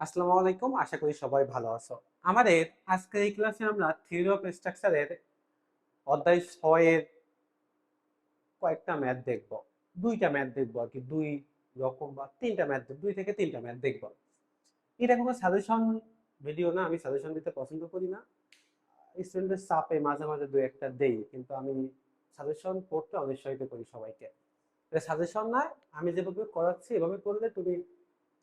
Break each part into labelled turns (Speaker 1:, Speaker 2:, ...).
Speaker 1: আসসালামু আলাইকুম, আশা করি সবাই ভালো আছো। আমাদের আজকের এই ক্লাসে আমরা থিওরি অফ স্ট্রাকচারের অধ্যায় 6 এর কয়েকটা ম্যাথ দেখব। দুইটা ম্যাথ দেখব আর কি, দুই রকম বা তিনটা ম্যাথ, দুই থেকে তিনটা ম্যাথ দেখব। এটা কোনো সাজেশন ভিডিও না, আমি সাজেশন দিতে পছন্দ করি না। স্টুডেন্টের চাপে মাঝে মাঝে দুই একটা দেই, কিন্তু আমি সাজেশন পড়তে অনুৎসাহিত করি সবাইকে। সাজেশন না, আমি যেভাবে করাচ্ছি এভাবে করলে তুমি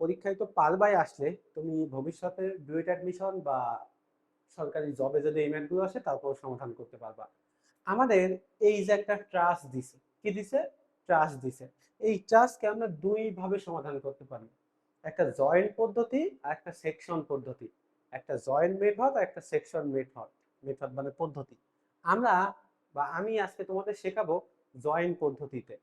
Speaker 1: পরীক্ষায় তো পারবাই আসলে, তুমি ভবিষ্যতে ডুয়েট অ্যাডমিশন বা সরকারি জবে যদি এই ম্যাথগুলো আসে তারপর সমাধান করতে পারবা। আমাদের এই যে একটা ট্রাস্ট দিছে, কি দিছে? ট্রাস্ট দিছে। এই ট্রাস্টকে আমরা দুই ভাবে সমাধান করতে পারি, একটা জয়েন্ট পদ্ধতি আর একটা সেকশন পদ্ধতি। একটা জয়েন্ট মেথড আর একটা সেকশন মেথড। মেথড মানে পদ্ধতি। আমরা বা আমি আজকে তোমাদের শেখাবো জয়েন্ট পদ্ধতিতে।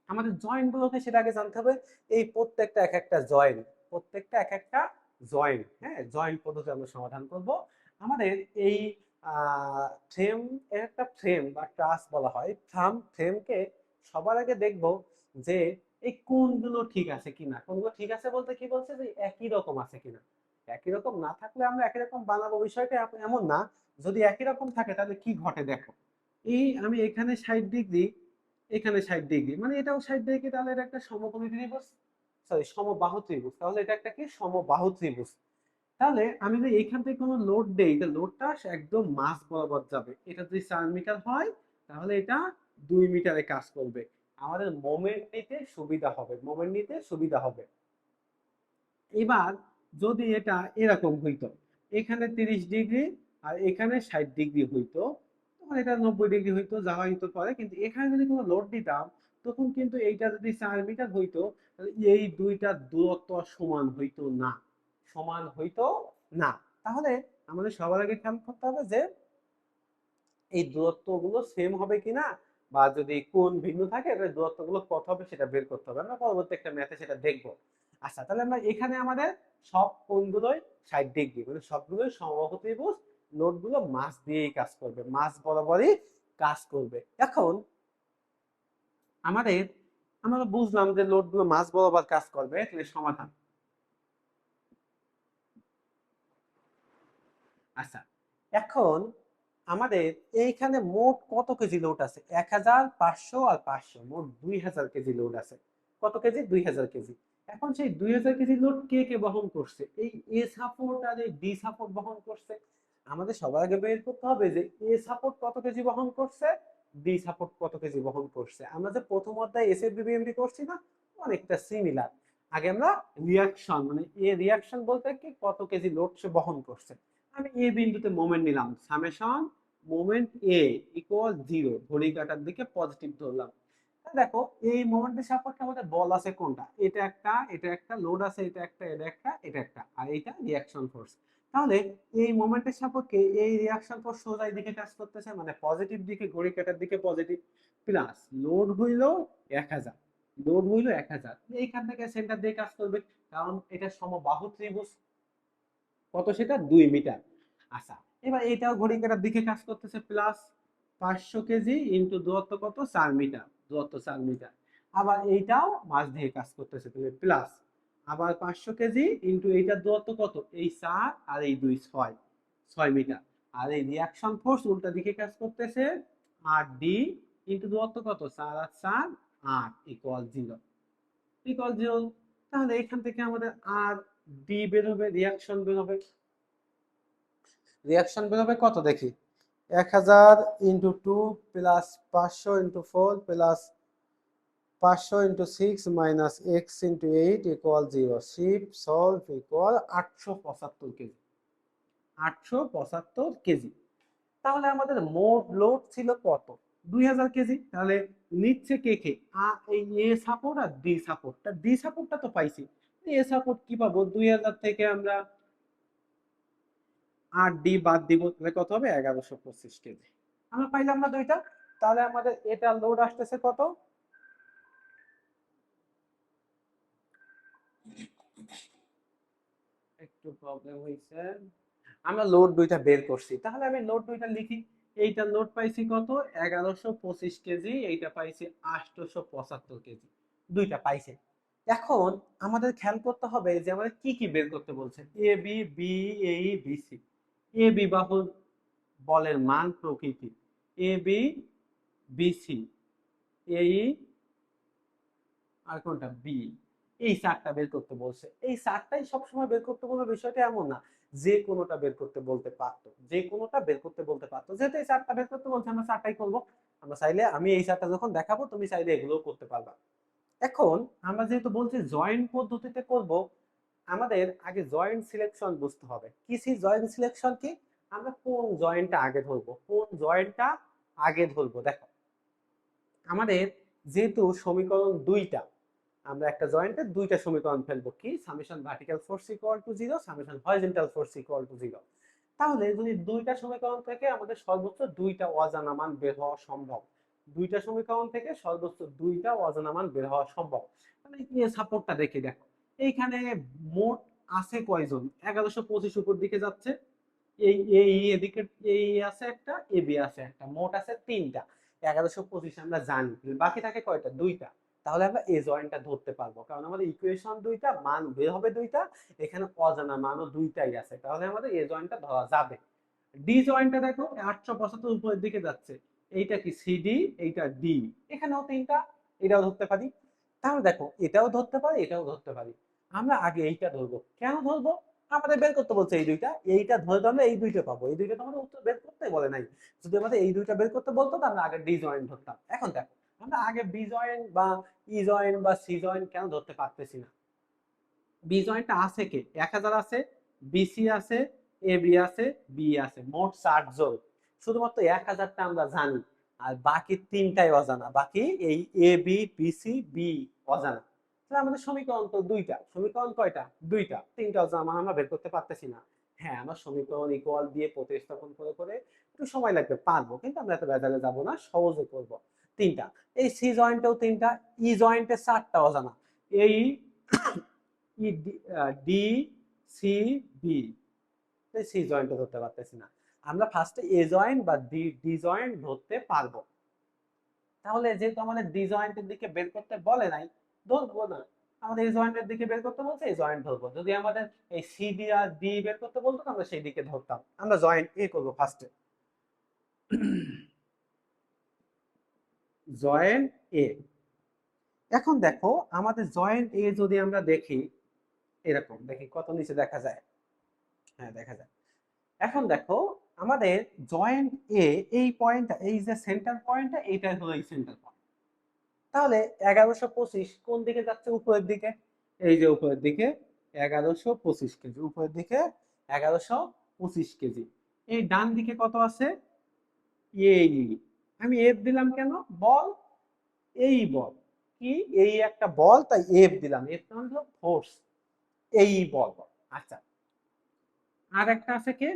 Speaker 1: আমাদের জয়েন্ট গুলোকে সেটা আগে জানতে হবে। এই প্রত্যেকটা এক একটা জয়েন্ট, প্রত্যেকটা এক একটা জয়েন্ট, হ্যাঁ, জয়েন্ট পদ্ধতি আমরা সমাধান করব। আমাদের এই ফ্রেম এর একটা ফ্রেম বা ট্রাস বলা হয়, ফ্রেমকে সবার আগে দেখব যে এই কোণগুলো ঠিক আছে কিনা। কোণগুলো ঠিক আছে বলতে কি বলছে, যে একই রকম আছে কিনা। একই রকম না থাকলে আমরা একই রকম বানাবো, বিষয়টা এমন না। যদি একই রকম থাকে তাহলে কি ঘটে দেখো। এই আমি এখানে 60 ডিগ্রি, এখানে 60 ডিগ্রি, মানে এটাও 60 ডিগ্রি, তাহলে এটা একটা সমকোণী ত্রিভুজ, সরি সমবাহু ত্রিভুজ। তাহলে এটা একটা কি সমবাহু ত্রিভুজ। তাহলে আমি যদি এইখান থেকে কোনো লোড দেই, এটা লোডটা একদম মাঝ বরাবর যাবে। এটা যদি 4 মিটার হয় তাহলে এটা 2 মিটারে কাজ করবে। আমাদের মোমেন্ট নিতে সুবিধা হবে, মোমেন্ট নিতে সুবিধা হবে। এবার যদি এটা এরকম হইতো, এখানে 30 ডিগ্রি আর এখানে 60 ডিগ্রি হইতো, তখন এটা 90 ডিগ্রি হইতো, যা হইতো পরে। কিন্তু এখানে যদি কোনো লোড দিতাম, তখন কিন্তু এইটা যদি 4 মিটার হইতো, তাহলে এই দুইটা দূরত্ব সমান হইতো না, সমান হইতো না। তাহলে আমাদের সবার আগে খেয়াল করতে হবে যে এই দূরত্বগুলো সেম হবে কিনা, বা যদি কোণ ভিন্ন থাকে তাহলে দূরত্বগুলো কত হবে সেটা বের করতে হবে। আমরা পরবর্তী একটা ম্যাথে সেটা দেখবো। আচ্ছা, তাহলে আমরা এখানে আমাদের সব কোণগুলোই 60 ডিগ্রি, মানে সবগুলোই সমবাহু ত্রিভুজ। লোডগুলো মাঝ দিয়েই কাজ করবে, মাঝ বরাবরই কাজ করবে। এখন আমাদের আমরা বুঝলাম যে লোডগুলো মাঝ বরাবর কাজ করবে, তাহলে সমাধান। আচ্ছা, এখন আমাদের এইখানে মোট কত কেজি লোড আছে? 1500 আর 500, মোট 2000 কেজি লোড আছে। কত কেজি? 2000 কেজি। এখন সেই 2000 কেজি লোড কে কে বহন করছে? এই এ সাপোর্ট আর এই বি সাপোর্ট বহন করছে। আমাদের সবার আগে বের করতে হবে যে এ সাপোর্ট কত কেজি বহন করছে, বি সাপোর্ট কত কেজি বহন করছে। আমরা যে প্রথম অধ্যায়ে এস এফ বিবিএমডি করছি না, অনেকটা সিমিলার। আগে আমরা রিয়াকশন, মানে এ রিয়াকশন বলতে কি, কত কেজি লোড সে বহন করছে। আমি এ বিন্দুতে মোমেন্ট নিলাম, সামেশন মোমেন্ট এ ইকুয়াল 0, ঘড়ি কাটার দিকে পজিটিভ ধরলাম। দেখো এই মোমেন্টের সাপেক্ষে আমাদের বল আছে কোনটা? এটা একটা, এটা একটা লোড আছে, এটা একটা, এটা একটা, এটা একটা, আর এটা রিয়াকশন ফোর্স। তাহলে এই মোমেন্টের সাপেক্ষে এই রিয়াকশন ফোর্স সোজা দিকে কাজ করতেছে, মানে পজিটিভ দিকে, ঘড়ি কাটার দিকে পজিটিভ। প্লাস লোড হইল 1000, লোড হইল 1000, এইখান থেকে সেন্টার দিয়ে কাজ করবে, কারণ এটা সমবাহু ত্রিভুজ। কত সেটা? 2 মিটার। আচ্ছা, এবার এটাও ঘড়ি কাঁটার দিকে কাজ করতেছে, প্লাস 500 কেজি ইন্টু দূরত্ব কত? 4 মিটার, দূরত্ব 4 মিটার। আবার এইটাও মাঝ দিয়ে কাজ করতেছে, তাহলে প্লাস আবার 500 কেজি ইন্টু এইটার দূরত্ব কত? এই 4 আর এই 2, 6, 6 মিটার। আর এই রিয়াকশন ফোর্স উল্টা দিকে কাজ করতেছে, 8D ইন্টু দূরত্ব কত? 4 আর 4, 8 ইকুয়াল 0, ইকুয়াল 0। তাহলে এখান থেকে আমাদের আর ডি বের হবে, রিয়াকশন বের হবে। রিয়াকশন বের হবে কত দেখি? 1000 into 2 plus 500 into 4 plus 500 into 6 minus x into 8 equal 0। Shift solve equal 875 KG, 875 KG. তাহলে আমাদের মোট লোড ছিল কত? 2000 কেজি। তাহলে নিচ্ছে কে কে? এই এ সাপোর্ট আর ডি সাপোর্টটা। ডি সাপোর্টটা তো পাইছি, এ সাপোর্ট কি পাবো? 2000 থেকে আমরা 8D বাদ দিব, তাহলে কত হবে? 1125 কেজি। আমরা পাইলাম না দুইটা। তাহলে আমাদের এটা লোড আসতেছে কত? একটু প্রবলেম হয়েছে, আমরা লোড দুইটা বের করছি, তাহলে আমি লোড দুইটা লিখি। এইটা লোড পাইছি কত? 1125 কেজি, এইটা পাইছি 875 কেজি, দুইটা পাইছে। এখন আমাদের খেয়াল করতে হবে যে আমাদের কি কি বের করতে বলছে। এ বি বি এই বি সি। এ বি বাহুর বলের মান প্রকৃতি, এ বি বি সি এই আর কোনটা বি, এই চারটা বের করতে বলছে। এই চারটাই সবসময় বের করতে বলবে বিষয়টা এমন না, যে কোনোটা বের করতে বলতে পারতো, যে কোনোটা বের করতে বলতে পারতো। যেহেতু এই চারটা বের করতে বলছে আমরা চারটাই করবো। আমরা চাইলে আমি এই চারটা যখন দেখাবো তুমি চাইলে এগুলোও করতে পারবা। এখন আমরা যেহেতু বলছি জয়েন্ট পদ্ধতিতে করব, আমাদের আগে জয়েন্ট সিলেকশন বুঝতে হবে। কি জয়েন্ট সিলেকশন কি? আমরা কোন জয়েন্টটা আগে ধরবো, কোন জয়েন্টটা আগে ধরবো। দেখো আমাদের যেহেতু সমীকরণ দুইটা, আমরা একটা জয়েন্টের দুইটা সমীকরণ ফেলবো। কি? Summation vertical force equal to 0, summation horizontal force equal to 0। তাহলে যদি দুইটা সমীকরণ থেকে আমাদের সর্বোচ্চ দুইটা অজানা মান বের হওয়া সম্ভব, দুইটা সমীকরণ থেকে সর্বোচ্চ দুইটা অজানা মান বের হওয়া সম্ভব। তাহলে এই সাপোর্টটা দেখে দেখো, এইখানে মোট আছে কয়জন? 1125 উপর দিকে যাচ্ছে। এই এই এদিকে এই আছে একটা, এ বি আছে একটা, মোট আছে তিনটা। 1125 আমরা জানি, বাকি থাকে কয়টা? দুইটা। তাহলে আমরা এই জয়েন্টটা ধরতে পারবো, কারণ আমাদের ইকুয়েশন দুইটা, মান বের হবে দুইটা, এখানে অজানা মানও দুইটাই আছে, তাহলে আমাদের এই জয়েন্টটা ধরা যাবে। ডি জয়েন্টটা দেখো 875 উপরের দিকে যাচ্ছে, এইটা কি? সিডি, এইটা ডি, এখানেও তিনটা, এটাও ধরতে পারি। তাহলে দেখো এটাও ধরতে পারি, এটাও ধরতে পারি। আমরা আগে এইটা ধরবো। কেন ধরবো? আমাদের বের করতে বলছে এই দুইটা, এইটা ধরে ধরলে এই দুইটা পাবো। এই দুইটা তো আমাদের উত্তর বের করতে বলে নাই। যদি আমাদের এই দুইটা বের করতে বলতো তাহলে আগে ডি জয়েন্ট ধরতাম। এখন দেখো আমরা আগে বি জয়েন্ট বা ই জয়েন্ট বা সি জয়েন্ট কেন ধরতে পারতেছি না? বি জয়েন্টটা আছে কে? 1000 আছে, বিসি আছে, এ বি আছে, বি আছে, মোট 60 জন। শুধুমাত্র 1000টা আমরা জানি, আর বাকি তিনটাই অজানা। বাকি এই এ বি বিসি বি অজানা। তাহলে আমাদের সমীকরণ তো দুইটা। সমীকরণ কয়টা? দুইটা। তিনটা অজানা মান আমরা বের করতে পারতেছি না। হ্যাঁ, আমরা সমীকরণ ইকুয়াল দিয়ে প্রতিস্থাপন করে করে একটু সময় লাগবে, পারবো, কিন্তু আমরা এত বেজালে যাবো না, সহজে করব। তিনটা। এই সি জয়েন্টেও তিনটা, ই জয়েন্টে 4টা অজানা। এই ডি সি বি, সি জয়েন্টও ধরতে পারতেছি না। আমরা ফার্স্টে এ জয়েন্ট বা ডি জয়েন্ট ধরতে পারবো। তাহলে যেহেতু আমাদের ডি জয়েন্টের দিকে বের করতে বলে নাই, ধরবো না। আমাদের এই জয়েন্টের দিকে বের করতে বলছে, এই জয়েন্ট ধরবো। যদি আমাদের এই সি ডি আর ডি বের করতে বলতো আমরা সেই দিকে ধরতাম। আমরা জয়েন্ট এ করবো ফার্স্টে। জয়েন্ট এ। এখন দেখো আমাদের জয়েন্ট এ যদি আমরা দেখি, এরকম দেখি, কত নিচে দেখা যায়? হ্যাঁ, দেখা যায়। এখন দেখো আমাদের জয়েন্ট এ, এই পয়েন্টটা, এই যে সেন্টার পয়েন্টটা, এইটা হলো এই সেন্টার পয়েন্ট। তাহলে 1125 কোন দিকে যাচ্ছে? উপরের দিকে। এই যে উপরের দিকে 1125 কেজি, উপরের দিকে 1125 কেজি। এই ডান দিকে কত আছে? এই, আমি এফ দিলাম কেন? বল, এই বল কি? এই একটা বল, তাই এফ দিলাম। এফ মানে হলো ফোর্স, এই বল। আচ্ছা, আর একটা আছে কে?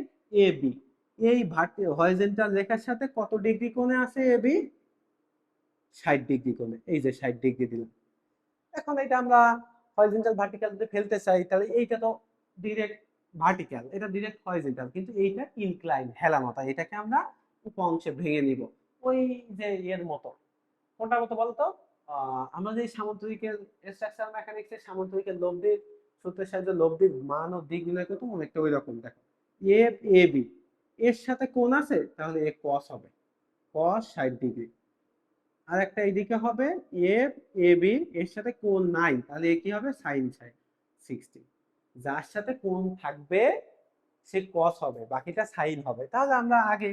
Speaker 1: A B. এই হরিজন্টাল রেখার সাথে কত ডিগ্রি কোণে আছে এ বি? 60 ডিগ্রি কোণে। এই যে 60 ডিগ্রি দিলাম। এখন এটা আমরা হরিজন্টাল ভার্টিক্যাল যদি ফেলতে চাই, তাহলে এইটা তো ডিরেক্ট ভার্টিক্যাল, এটা ডিরেক্ট হরিজন্টাল, কিন্তু এইটা ইনক্লাইন, হেলানোটা। এটাকে আমরা উপ অংশে ভেঙে নিব, ওই যে এর মতো। কোনটা মতো বলতো? আমরা যে সামুদ্রিকের স্ট্রাকচার মেকানিক্সের সামুদ্রিকের লব্ধির সূত্রের সাহায্যে লব্ধির মান ও দিক নির্ণয় করতে, অনেকটা ওই রকম। দেখো এফ এ বি, এর সাথে কোণ আছে, তাহলে এ কস হবে, কস 60 ডিগ্রি। আর একটা এইদিকে হবে এফ এ বি, এর সাথে কোণ নাই, তাহলে এ কি হবে? সাইন 60। যার সাথে কোণ থাকবে সে কস হবে, বাকিটা সাইন হবে। তাহলে আমরা আগে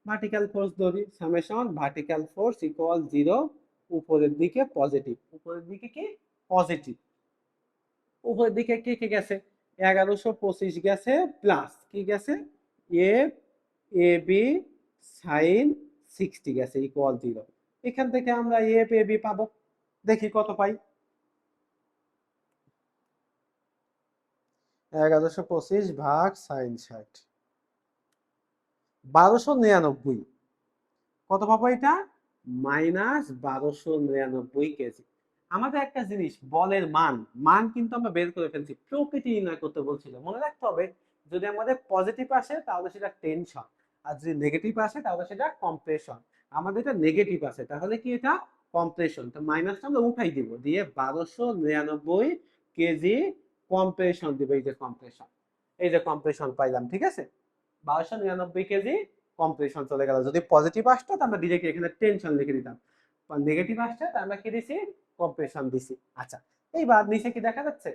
Speaker 1: ভার্টিক্যাল ফোর্স ধরি, সামেশন ভার্টিক্যাল ফোর্স ইকুয়াল 0, উপরের দিকে পজিটিভ, উপরের দিকে কি? পজিটিভ। উপরের দিকে কি কি গেছে? 1125 গেছে, প্লাস কি গেছে? এফ এ বি সাইন 60 গেছে, ইকুয়াল 0। এখান থেকে আমরা এফ এ বি পাবো। দেখি কত পাই। 1125 ভাগ সাইন 60, 1299। কত পাবো এটা? -1299 কেজি। আমাদের একটা জিনিস, বলের মান, মান কিন্তু আমরা বের করে ফেলছি, প্রকৃতি নির্ণয় করতে বলছিল। মনে রাখতে হবে, যদি আমাদের পজিটিভ আসে তাহলে সেটা টেনশন, আর যদি নেগেটিভ আসে তাহলে সেটা কম্প্রেশন। আমাদের এটা নেগেটিভ আসে, তাহলে কি এটা কম্প্রেশন, তো মাইনাসটা আমরা উঠাই দিব, দিয়ে 1299 কেজি কম্প্রেশন দিব। এই যে কম্প্রেশন, এই যে কম্প্রেশন পাইলাম, ঠিক আছে। 1299 কেজি কম্প্রেশন চলে গেল। যদি পজিটিভ আসতো তো আমরা ডিরেক্ট এখানে টেনশন লিখে দিতাম, নেগেটিভ আসছে তো আমরা কি দিছি, কম্প্রেশন দিছি। আচ্ছা, এইবার নিচে কি দেখা যাচ্ছে?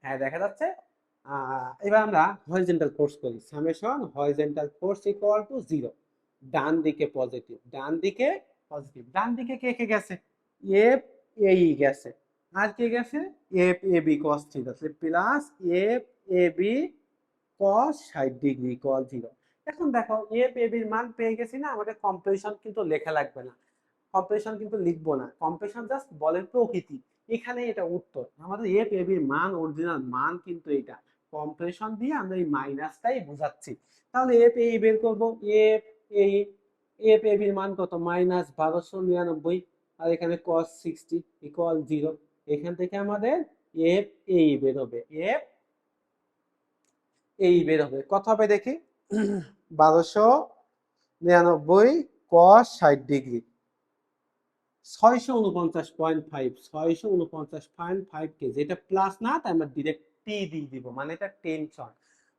Speaker 1: হ্যাঁ দেখা যাচ্ছে। এবার আমরা হরিজন্টাল ফোর্স করি, summation horizontal force equal to 0। ডান দিকে পজিটিভ, ডান দিকে পজিটিভ, ডান দিকে কে কে গেছে, এফ এই গেছে, আর কে গেছে, F A B cos theta, plus F A B cos 60 degree equal 0। এখন দেখো এফ এ বির মান পেয়ে গেছি না, আমাদের কম্প্রেশন কিন্তু লেখা লাগবে না, কম্প্রেশন কিন্তু লিখবো না, কম্প্রেশন জাস্ট বলের প্রকৃতি। এখানে এটা উত্তর, আমাদের এফ এ বির মান অরিজিনাল মান কিন্তু এটা, কম্প্রেশন দিয়ে আমরা এই মাইনাসটাই বোঝাচ্ছি। তাহলে এফ এ বের করবো, এফ এ, এফ এ বির মান কত, মাইনাস 1299, আর এখানে কস 60 ইকুয়াল 0। এখান থেকে আমাদের এফ এ বের হবে, এফ এই বের হবে, কত হবে দেখি, 1299 কস 60 ডিগ্রি 649.5, 649.5 কেজি। এটা প্লাস না, তাই আমরা ডিরেক্ট টি দিয়ে দিব, মানে এটা টেনশন।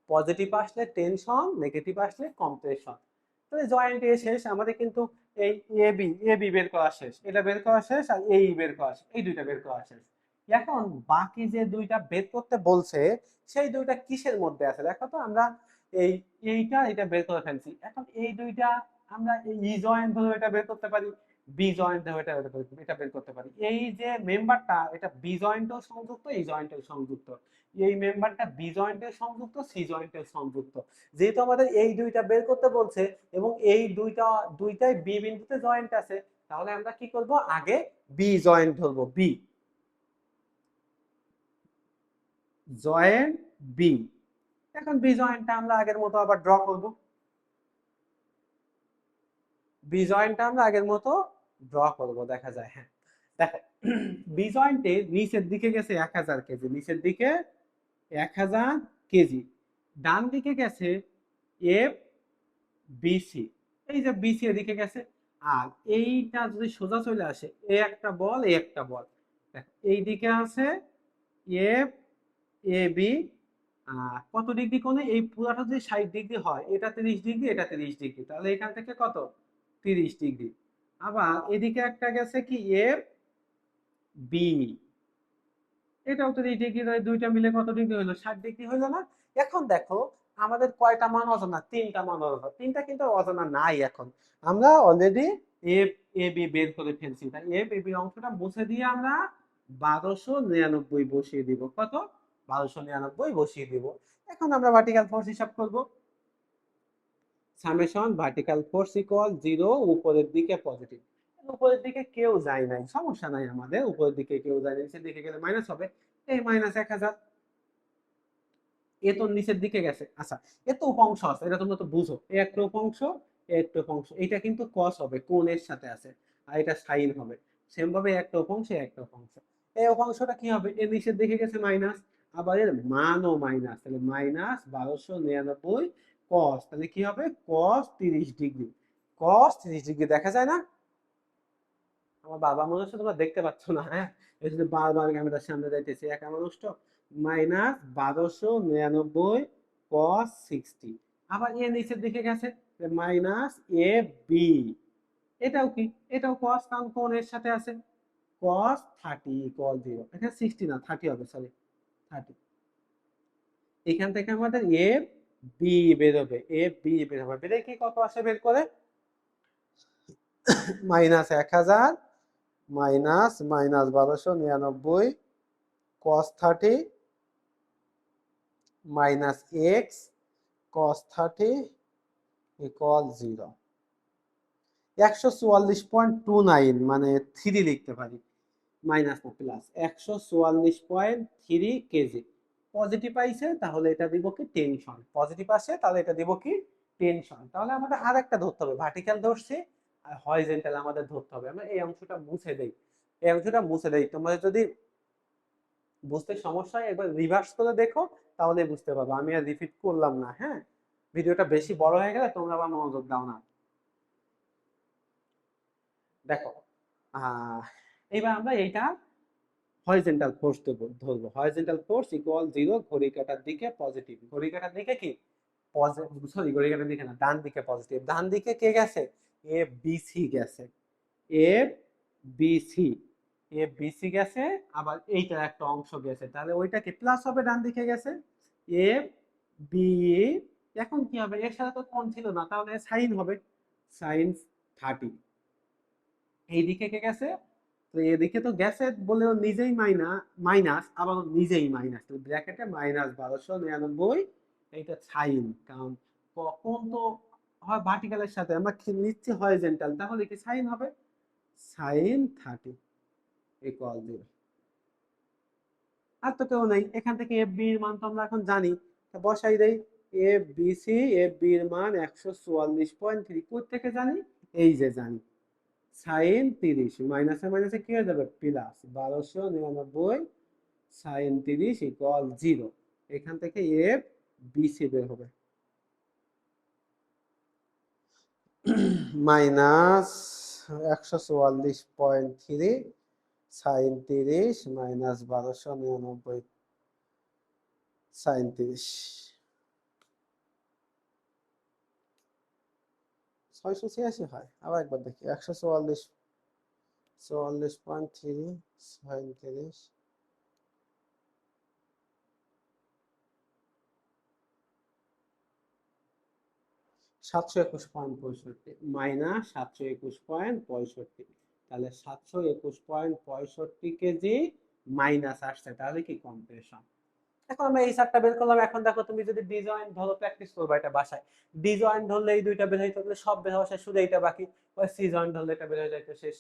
Speaker 1: পজিটিভ আসলে টেনশন, নেগেটিভ আসলে কম্প্রেশন। তাহলে জয়েন্ট এ শেষ আমাদের, কিন্তু এই এ বি বের করা শেষ, এটা বের করা শেষ, আর এই বের করা শেষ, এই দুইটা বের করা শেষ। এখন বাকি যে দুইটা বের করতে বলছে, সেই দুইটা কিসের মধ্যে আছে দেখো তো। আমরা এই এইটা এটা বের করে ফেলছি, এখন এই দুইটা আমরা ই জয়েন্ট ধরে এটা বের করতে পারি, বি জয়েন্ট ধরে এটা বের করতে পারি। এই যে মেম্বারটা এটা বি জয়েন্টেও সংযুক্ত, এই জয়েন্টেও সংযুক্ত, এই মেম্বারটা বি জয়েন্টের সংযুক্ত, সি জয়েন্টের সংযুক্ত। যেহেতু আমাদের এই দুইটা বের করতে বলছে এবং এই দুইটাই বি বিন্দুতে জয়েন্ট আছে, তাহলে আমরা কি করব, আগে বি জয়েন্ট ধরবো, বি জয়েন্ট বি। এখন বি জয়েন্টটা আমরা আগের মতো আবার ড্র করব, বি জয়েন্টটা আমরা আগের মতো ড্র করব, দেখা যায়। হ্যাঁ দেখো, বি জয়েন্টে নিচের দিকে গেছে 1000 কেজি, নিচের দিকে 1000 কেজি, ডান দিকে গেছে এফ বিসি, এই যে বিসি এদিকে গেছে। আর এইটা যদি সোজা চলে আসে, এ একটা বল, এ একটা বল, দেখো এই দিকে আছে এফ এ বি, কত ডিগ্রি কোণে, এই পুরাটা যদি 60 ডিগ্রি হয়, এটা 30 ডিগ্রি, এটা 30 ডিগ্রি, তাহলে এখান থেকে কত, 30 ডিগ্রি। আবার এদিকে একটা গেছে কি এফ বি, এটাও 30 ডিগ্রি, দুইটা মিলে কত ডিগ্রি হলো, 60 ডিগ্রি হইলো না। এখন দেখো আমাদের কয়টা মান অজানা, তিনটা মান অজানা, তিনটা কিন্তু অজানা নাই এখন, আমরা অলরেডি এফ এ বি বের করে ফেলছি, তাই এফ এ বি অংশটা মুছে দিয়ে আমরা 1299 বসিয়ে দিব, কত, 1299 বসিয়ে দিব। এখন আমরা ভার্টিক্যাল ফোর্স হিসাব করব, সামেশন ভার্টিক্যাল ফোর্স ইকুয়াল 0, উপরের দিকে পজিটিভ, উপরের দিকে কেউ যায় নাই, সমস্যা নাই আমাদের, উপরের দিকে কেউ যায় নাই, নিচের দিকে গেলে মাইনাস হবে, এই মাইনাস 1000, এ তো নিচের দিকে গেছে। আচ্ছা, এ তো উপাংশ আছে, এটা তোমরা তো বুঝো, এ একটা উপাংশ, এ একটা উপাংশ, এটা কিন্তু কস হবে, কোণের সাথে আছে, আর এটা সাইন হবে। সেম ভাবে একটা উপাংশ, একটা উপাংশ, এই উপাংশটা কি হবে, এর নিচের দিকে গেছে মাইনাস, আবার এর মানও মাইনাস, তাহলে মাইনাস 1299 কস, তাহলে কি হবে, কস 30 ডিগ্রি, কস 30 ডিগ্রি দেখা যায় না। আমার বাবা মনে হচ্ছে তোমরা দেখতে পাচ্ছ না, হ্যাঁ, এই জন্য বারবার ক্যামেরার সামনে যাইতেছে, একা মানুষ তো। মাইনাস 1299 কস 60, আবার এ নিচের দিকে গেছে, মাইনাস এ বি, এটাও কি, এটাও কস, কারণ কোণ এর সাথে আছে, কস 30 ইকুয়াল 0, এখানে 60 না 30 হবে, সরি 30। এখান থেকে আমাদের এ বি বেরোবে, এ বি বেরোবে, বেরে কি কত আসে বের করে, minus 1000 minus minus 1299 cos 30 minus x cos 30 equal 0। 144.29 মানে 3 লিখতে পারি, মাইনাস না প্লাস, 144.3 কেজি। পজিটিভ আইছে তাহলে এটা দিব কি টেনশন, পজিটিভ আসে তাহলে এটা দিব কি টেনশন। তাহলে আমাদের আর একটা ধরতে হবে, ভার্টিক্যাল ধরছি আর হরিজন্টাল আমাদের ধরতে হবে। আমরা এই অংশটা মুছে দেই, এই অংশটা মুছে দেই, তোমাদের যদি বুঝতে সমস্যা হয় একবার রিভার্স করে দেখো, তাহলে বুঝতে পারবো, আমি আর রিপিট করলাম না। হ্যাঁ, ভিডিওটা বেশি বড় হয়ে গেলে তোমরা আবার মনোযোগ দাও না। দেখো এইবার আমরা এইটা হরিজন্টাল ফোর্স ধরবো। হরিজন্টাল ফোর্স ইকুয়াল 0, ঘড়ি কাঁটার দিকে পজিটিভ। ঘড়ি কাঁটার দিকে কি সরি, ঘড়ি কাঁটার দিকে না, ডান দিকে পজিটিভ। ডান দিকে কে গেছে? এ বি সি গেছে। এ বি সি এ বি সি গেছে, আবার এইটার একটা অংশ গেছে, তাহলে ওইটা কি প্লাস হবে? ডান দিকে গেছে এ বি। এখন কি হবে? এর সাথে তো কোণ ছিল না, তাহলে সাইন হবে, সাইন 30। এইদিকে কে গেছে? তো এদিকে তো গেছে বলেও নিজেই মাইনাস, আবার নিজেই মাইনাস, তো ব্র্যাকেটে মাইনাস 1299। এইটা সাইন, কারণ কখন তো হয় ভার্টিক্যালের সাথে আমরা নিচ্ছি হরিজন্টাল, তাহলে কি সাইন হবে, সাইন 30 ইকুয়াল 0। আর তো কেউ নেই, এখান থেকে এফ বি এর মান তো আমরা এখন জানি, বসাই দেই। F B C, F B এর মান 144.3। কোথা থেকে জানি? এই যে জানি, সাইন 30 মাইনাসে মাইনাসে কি হয়ে যাবে? Plus 1299 sine 30 equal 0। এখান থেকে এফ বি সি বের হবে, মাইনাস 144.3 সাইন 30 মাইনাস 1299 সাইন 30, 686 হয়। আবার একবার দেখি, 144.3 সাইন 30 721.65 মাইনাস 721.65, তাহলে 721.65 কেজি মাইনাস আসছে, তাহলে কি কম্প্রেশন। এখন আমরা এই চারটা বের করলাম। এখন দেখো, তুমি যদি ডি জয়েন্ট ধরো, প্র্যাকটিস করবা এটা বাসায়। ডি জয়েন্ট ধরলে এই দুইটা বের হইতে হলে সব বের হওয়া শেষ, শুধু এইটা বাকি। ওই সি জয়েন্ট ধরলে এটা বের হয়ে যাইতে শেষ।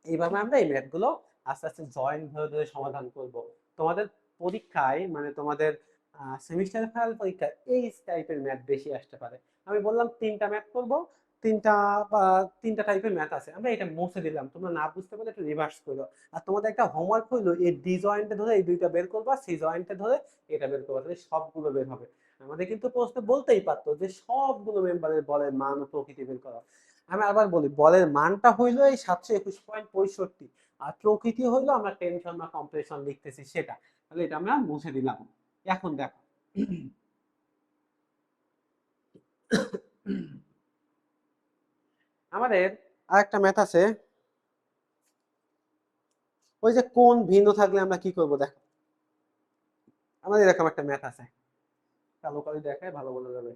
Speaker 1: এইভাবে আমরা এই ম্যাথ গুলো আস্তে আস্তে জয়েন্ট ধরে ধরে সমাধান করব। তোমাদের পরীক্ষায় মানে তোমাদের সেমিস্টার ফাইনাল পরীক্ষায় এই টাইপের ম্যাথ বেশি আসতে পারে। আমি বললাম তিনটা ম্যাথ করব, তিনটা বা তিনটা টাইপের ম্যাথ আছে, আমরা এটা মুছে দিলাম। তোমরা না বুঝতে পারলে একটু রিভার্স করো। আর তোমাদের একটা হোমওয়ার্ক হইলো, এই ডি জয়েন্টে ধরে এই দুইটা বের করবা, সি জয়েন্টে ধরে এটা বের করবা, তাহলে সবগুলো বের হবে। আমাদের কিন্তু প্রশ্নে বলতেই পারতো যে সবগুলো মেম্বারের বলের মান ও প্রকৃতি বের করা। আমি আবার বলি, বলের মানটা হইলো এই 721.65, আর প্রকৃতি হইলো আমরা টেনশন বা কম্প্রেশন লিখতেছি সেটা। তাহলে এটা আমরা মুছে দিলাম। এখন দেখো, আমাদের আরেকটা ম্যাথ আছে, ওই যে কোণ ভিন্ন থাকলে আমরা কি করব। দেখো, আমাদের এরকম একটা ম্যাথ আছে, চালু করে দেখায় ভালো বলে যাবে।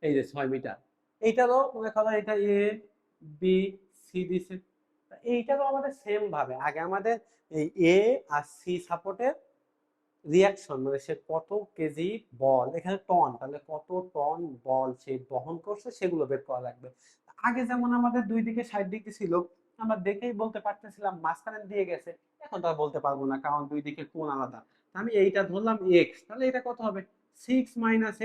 Speaker 1: এই যে 6 মিটার, এইটারও মনে করো এটা এ বি সি দিছে। এইটারও আমাদের সেম ভাবে আগে আমাদের এই এ আর সি সাপোর্টের রিয়াকশন, মানে সে কত কেজি বল, এখানে টন, তাহলে কত টন বল সে বহন করছে সেগুলো বের করা লাগবে। আগে যেমন আমাদের দুই দিকে 60 ডিগ্রি ছিল, আমরা দেখেই বলতে পারতেছিলাম মাঝখানে দিয়ে গেছে। এখন তো আর বলতে পারবো না, কারণ দুই দিকে কোণ আলাদা। আমি এইটা ধরলাম এক্স, তাহলে এটা কত হবে? 6 -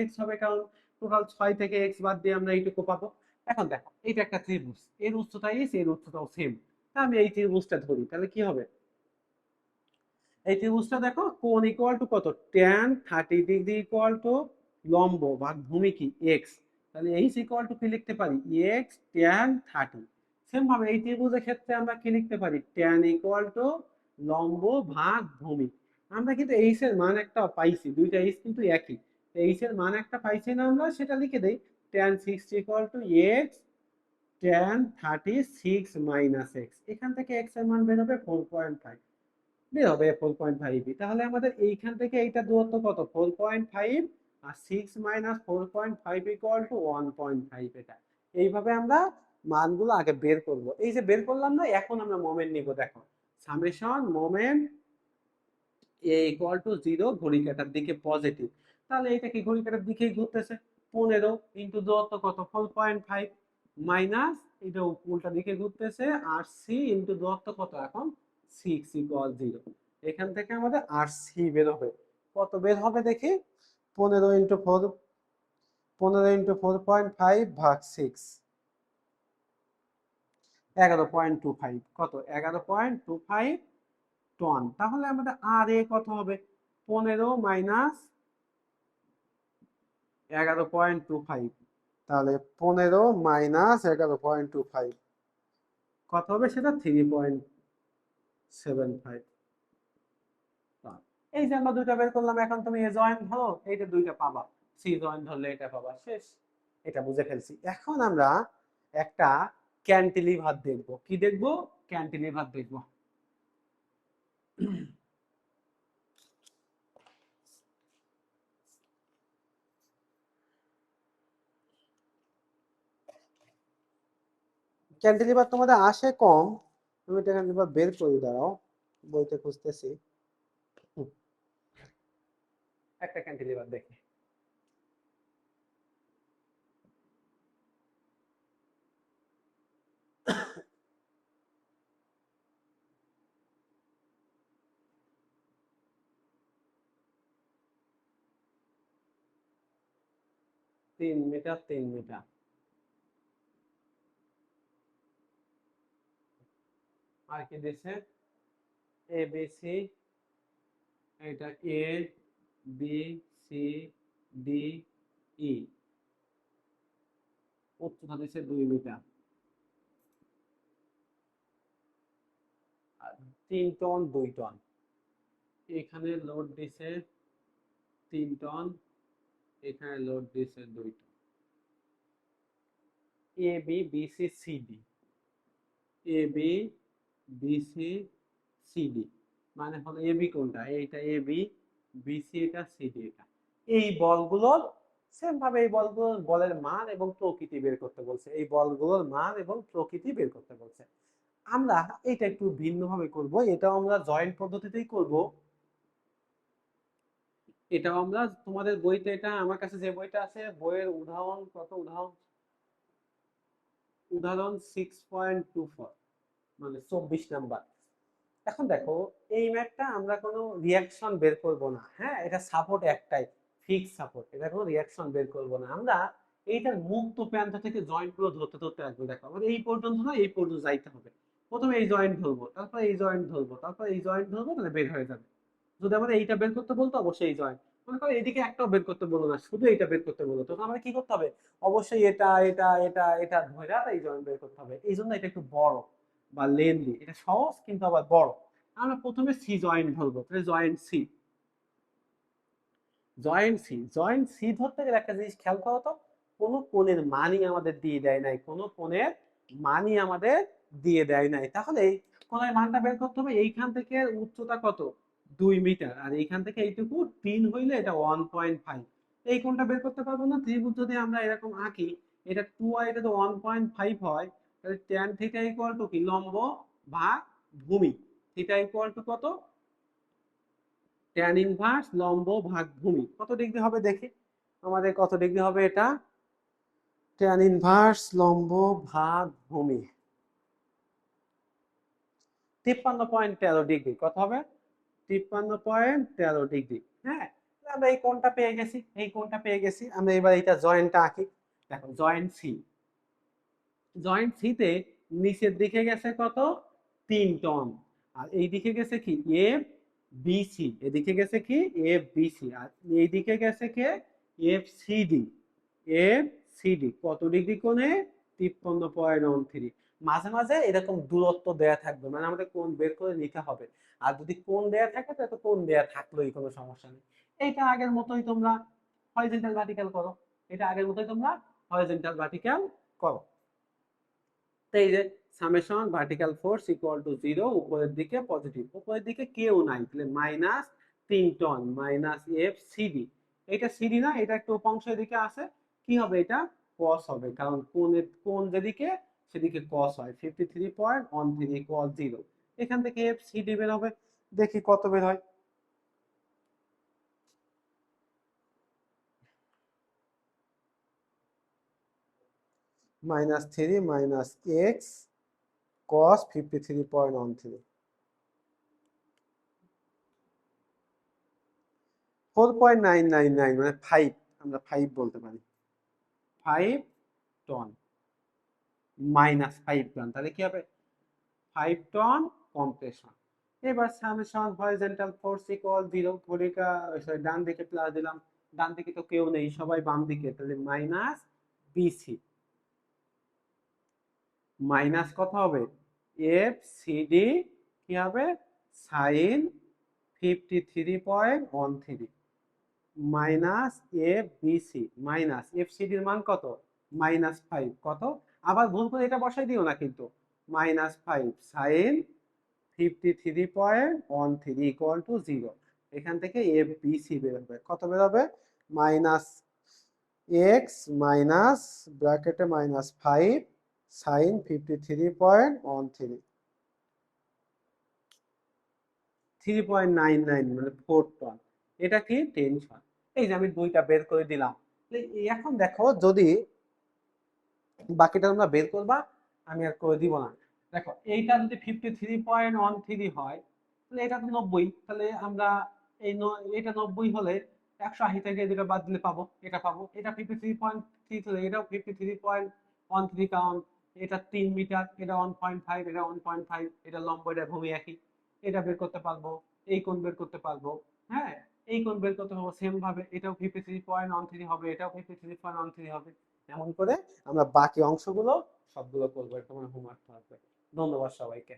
Speaker 1: x হবে, কারণ টোটাল 6 থেকে এক্স বাদ দিয়ে আমরা এইটুকু পাবো। এখন দেখো, এইটা একটা ত্রিভুজ, এর উচ্চতা এস, এর উচ্চতাও সেম। তা আমি এই ত্রিভুজটা ধরি, তাহলে কি হবে? এই ত্রিভুজটা দেখো, কোণ ইকুয়াল টু কত? tan 30 ডিগ্রি ইকুয়াল টু লম্ব ভাগ ভূমি কি এক্স, তাহলে এইচ ইকুয়াল টু কি লিখতে পারি? X tan 30। সেম ভাবে এই ত্রিভুজের ক্ষেত্রে আমরা কি লিখতে পারি? tan ইকুয়াল টু লম্ব ভাগ ভূমি। আমরা কিন্তু এইচ এর মান একটা পাইছি, দুইটা এইচ কিন্তু একই। এইচ এর মান একটা পাইছি না আমরা, সেটা লিখে দেই, tan 60 equal to x tan 36 minus x. এখান থেকে এক্স এর মান বের হবে 4.5, বের হবে 4.5। তাহলে আমাদের এইখান থেকে এইটা দূরত্ব কত? 4.5, আর 6 - 4.5 ইকুয়াল টু 1.5। এটা এইভাবে আমরা মানগুলো আগে বের করব। এই যে বের করলাম না, এখন আমরা মোমেন্ট নিব। দেখো, summation moment A equal to 0, ঘড়ি কাঁটার দিকে পজিটিভ। তাহলে এটা কি ঘড়ি কাঁটার দিকেই ঘুরতেছে, 15 ইন্টু দূরত্ব কত? 4.5 মাইনাস এটা উল্টা দিকে ঘুরতেছে, আর সি ইন্টু দূরত্ব কত এখন? 6 ইকুয়াল 0। এখান থেকে আমাদের আর সি বের হবে। কত বের হবে দেখি? 15 × 4 ভাগ 6, 11.25। কত? 11.25 টন। তাহলে আমাদের আর এ কত হবে? 15 মাইনাস 11.25, তাহলে 15 মাইনাস 11.25 কত হবে? সেটা 3.75। এই যে আমরা দুইটা বের করলাম, এখন তুমি এ জয়েন্ট ধরো, এইটা দুইটা পাবা, সি জয়েন্ট ধরলে এটা পাবা, শেষ। এটা বুঝে ফেলছি। এখন আমরা একটা ক্যান্টিলিভার দেখব। কি দেখব? ক্যান্টিলিভার দেখব। ক্যান্টিলিভার তোমাদের আসে কম, তুমি এটা ক্যান্টিলিভার বের করে দাও, বইতে খুঁজতেছি। একটা ক্যান্টিলিভার দেখি। তিন মিটার 3 মিটার। আর কি দিছে? এ বি সি, এটা A B C D E, উচ্চতা দিছে 2 মিটার, 3 টন 2 টন। এখানে লোড দিছে 3 টন, এখানে লোড দিছে 2 ton. A B B C C D, A B B C C D, মানে হলো এ বি কোনটা? এইটা এ বি, বি সি এটা, সি ডি এটা। এই বলগুলোর সেম ভাবে এই বলগুলোর বলের মান এবং প্রকৃতি বের করতে বলছে। এই বলগুলোর মান এবং প্রকৃতি বের করতে বলছে। আমরা এটা একটু ভিন্নভাবে করব, এটাও আমরা জয়েন্ট পদ্ধতিতেই করব। এটাও আমরা তোমাদের বইতে, এটা আমার কাছে যে বইটা আছে, বইয়ের উদাহরণ কত? উদাহরণ 6.24, মানে 24 নাম্বার। এখন দেখো, এই ম্যাথটা আমরা কোনো রিয়াকশন বের করব না, হ্যাঁ, এটা সাপোর্ট একটাই, ফিক্স সাপোর্ট, এটা কোনো রিয়াকশন বের করব না আমরা। এইটার মুক্ত প্রান্ত থেকে জয়েন্ট গুলো ধরতে ধরতে আসবে। দেখো, আমাদের এই পর্যন্ত না, এই পর্যন্ত যাইতে হবে। প্রথমে এই জয়েন্ট ধরবো, তারপর এই জয়েন্ট ধরবো, তারপর এই জয়েন্ট ধরবো, তাহলে বের হয়ে যাবে। যদি আমাদের এইটা বের করতে বলতো, অবশ্যই এই জয়েন্ট, মনে করো এদিকে একটাও বের করতে বলো না, শুধু এইটা বের করতে বলো, তখন আমাদের কি করতে হবে? অবশ্যই এটা এটা এটা এটা ধরে এই জয়েন্ট বের করতে হবে। এই জন্য এটা একটু বড় বা লেন্দি, এটা সহজ কিন্তু আবার বড়। আমরা প্রথমে সি জয়েন্ট ধরবো, তাহলে জয়েন্ট সি, জয়েন্ট সি ধরতে গেলে একটা জিনিস খেয়াল করো তো, কোনো কোণের মানই আমাদের দিয়ে দেয় নাই, কোনো কোণের মানই আমাদের দিয়ে দেয় নাই। তাহলে কোণের মানটা বের করতে হবে। এইখান থেকে উচ্চতা কত? 2 মিটার, আর এইখান থেকে এইটুকু 3 হইলে এটা 1.5। এই কোণটা বের করতে পারবো না? ত্রিভুজ যদি আমরা এরকম আঁকি, এটা 2 আর এটা তো 1.5 হয়, তাহলে tan থিটা ইকুয়াল টু কি? লম্ব ভাগ ভূমি। থিটা ইকুয়াল টু কত? ট্যান ইনভার্স লম্ব ভাগ ভূমি। কত ডিগ্রি হবে দেখি আমাদের? কত ডিগ্রি হবে এটা? ট্যান ইনভার্স লম্ব ভাগ ভূমি 53.13 ডিগ্রি। কত হবে? 53.13 ডিগ্রি। হ্যাঁ, আমরা এই কোণটা পেয়ে গেছি, এই কোণটা পেয়ে গেছি। আমরা এবার এটা জয়েন্টটা আঁকি। দেখো, জয়েন্ট সি, জয়েন্ট সিতে নিচের দিকে গেছে কত? 3 টন। আর এই দিকে গেছে কি? এফ বি সি, এদিকে গেছে কি? F B C. আর এইদিকে গেছে কে? F C D. F C D কত ডিগ্রি কোণে? 53.13। মাঝে মাঝে এরকম দূরত্ব দেয়া থাকবে, মানে আমাদের কোণ বের করে নিতে হবে। আর যদি কোণ দেয়া থাকে, তাহলে কোণ দেয়া থাকলেই কোনো সমস্যা নেই। এইটা আগের মতোই তোমরা হরিজন্টাল ভার্টিক্যাল করো, এটা আগের মতোই তোমরা হরিজন্টাল ভার্টিক্যাল করো। তো এই যে summation vertical force equal to 0, উপরের দিকে পজিটিভ, উপরের দিকে কেউ নাই, তাহলে minus 3 ton minus F CD. এটা সিডি না, এটা একটু উপাংশ এদিকে আছে, কি হবে? এটা কস হবে, কারণ কোণ যেদিকে সেদিকে কস হয়। 53.13 ইকুয়াল 0। এখান থেকে এফ সিডি বের হবে, দেখি কত বের হয়। -3 মাইনাস এক্স কস 53.13 4.999 মানে 5, আমরা 5 বলতে পারি। 5 টন মাইনাস 5 টন, তাহলে কি হবে? 5 টন কম্প্রেশন। এবার সামেশন হরিজন্টাল ফোর্স ইকুয়াল 0, ঘড়িটা সরি ডান দিকে প্লাস দিলাম, ডান দিকে তো কেউ নেই, সবাই বাম দিকে, তাহলে মাইনাস বিসি মাইনাস কত হবে? এফ সিডি কি হবে? Sine 53.13 minus F BC minus F সিডির মান কত? -5 কত? আবার ভুল করে এটা বসাই দিও না কিন্তু, -5 সাইন 53.13 ইকুয়াল টু 0। এখান থেকে এফ বিসি বেরোবে, কত বেরোবে? মাইনাস এক্স মাইনাস ব্র্যাকেটে -5 সাইন 53.13 3.99 মানে 4 টন। এটা কি? টেনশন। এই যে আমি দুইটা বের করে দিলাম। এখন দেখো, যদি বাকিটা তোমরা বের করবা, আমি আর করে দিব না। দেখো এইটা যদি 53.13 হয়, তাহলে এটা তো 90, তাহলে আমরা এটা 90 হলে 180 থেকে যেটা বাদ দিলে পাবো, এটা পাবো। এটা 53.3 তাহলে এটাও 53.13, কারণ এটা 3 মিটার, এটা 1.5, এটা 1.5, এটা লম্ব, এটা ভূমি একই। এটা বের করতে পারবো, এই কোণ বের করতে পারবো। হ্যাঁ, এই কোণ বের করতে পারবো সেম ভাবে, এটাও 53.13 হবে, এটাও 53.13 হবে। এমন করে আমরা বাকি অংশগুলো সবগুলো করবো, তোমার হোমওয়ার্ক থাকবে। ধন্যবাদ সবাইকে।